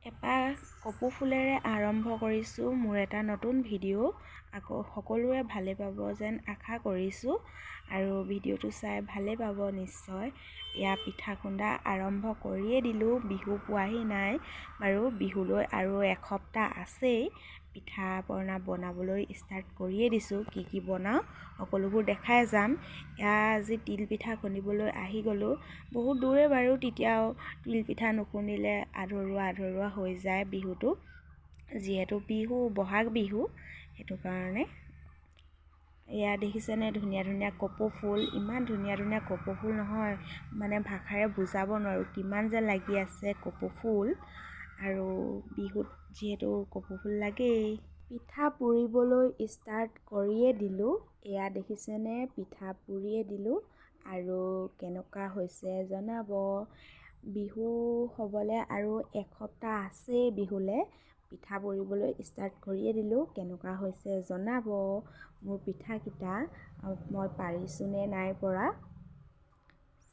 এপাহ কপৌ ফুলেৰে আৰম্ভ কৰিছোঁ মোৰ এটা নতুন ভিডিঅ'। আকৌ সকলোৱে ভালে পাব যেন আশা কৰিছোঁ আৰু ভিডিঅ'টো চাই ভালে পাব নিশ্চয়। এয়া পিঠা খুন্দা আৰম্ভ কৰিয়ে দিলোঁ, বিহু পোৱাহি নাই বাৰু, বিহুলৈ আৰু এসপ্তাহ আছেই। পিঠা পনা বনাবলৈ ষ্টাৰ্ট কৰিয়ে দিছোঁ। কি বনাওঁ সকলোবোৰ দেখাই যাম। এয়া আজি তিল পিঠা খুন্দিবলৈ আহি গ'লোঁ। বহুত দূৰে বাৰু, তেতিয়াও তিল পিঠা নুখুন্দিলে আধৰুৱা হৈ যায় বিহুটো, যিহেতু বিহু বহাগ বিহু, সেইটো কাৰণে। এয়া দেখিছেনে ধুনীয়া ধুনীয়া কপৌ ফুল, ইমান ধুনীয়া ধুনীয়া কপৌ ফুল নহয় মানে ভাষাৰে বুজাব নোৱাৰোঁ কিমান যে লাগি আছে কপৌ ফুল। আৰু বিহুত যিহেতু কপৌ ফুল লাগেই। পিঠা পুৰিবলৈ ষ্টাৰ্ট কৰিয়ে দিলোঁ। এয়া দেখিছেনে পিঠা পুৰিয়ে দিলোঁ আৰু কেনেকুৱা হৈছে জনাব। বিহু হ'বলৈ আৰু এসপ্তাহ আছেই বিহুলৈ। পিঠা পুৰিবলৈ ষ্টাৰ্ট কৰিয়ে দিলোঁ, কেনেকুৱা হৈছে জনাব। মোৰ পিঠাকেইটা মই পাৰিছোঁ নে নাই পৰা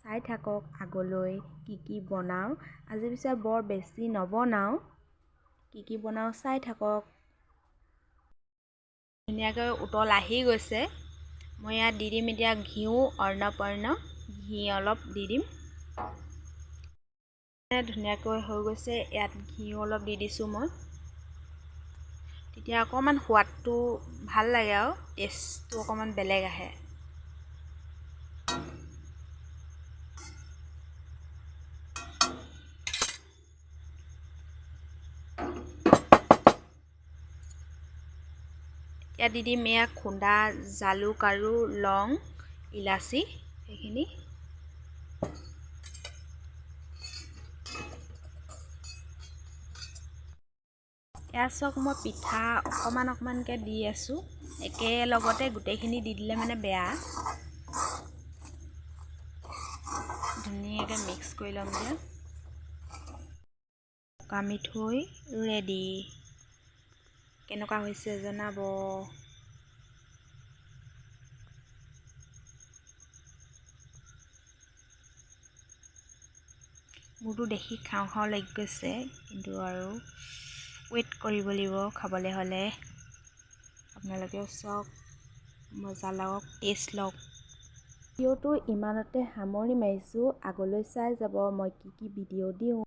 চাই থাকক আগলৈ কি বনাওঁ। আজি পিছে বৰ বেছি নবনাওঁ, কি বনাওঁ চাই থাকক। ধুনীয়াকৈ উতল আহি গৈছে। মই ইয়াত দি দিম এতিয়া ঘিউ, অৰ্ণপৰ্ণ ঘি অলপ দি দিম। ধুনীয়াকৈ হৈ গৈছে, ইয়াত ঘিউ অলপ দি দিছোঁ মই, তেতিয়া অকণমান সোৱাদটো ভাল লাগে আৰু টেষ্টটো অকণমান বেলেগ আহে। ইয়াত দি দিম এয়া খুন্দা জালুক আৰু লং, ইলাচি, সেইখিনি। এয়া চাওক, মই পিঠা অকণমানকৈ দি আছোঁ, একেলগতে গোটেইখিনি দি দিলে মানে বেয়া। ধুনীয়াকৈ মিক্স কৰি ল'ম দিয়া। পকা মিঠৈ ৰেডি, কেনেকুৱা হৈছে জনাব। মোৰতো দেখি খাওঁ খাওঁ লাগি গৈছে, কিন্তু আৰু ৱেইট কৰিব লাগিব খাবলৈ হ'লে। আপোনালোকেও চাওক, মজা লওক, টেষ্ট লওক। ভিডিঅ'টো ইমানতে সামৰণি মাৰিছোঁ। আগলৈ চাই যাব মই কি ভিডিঅ' দিওঁ।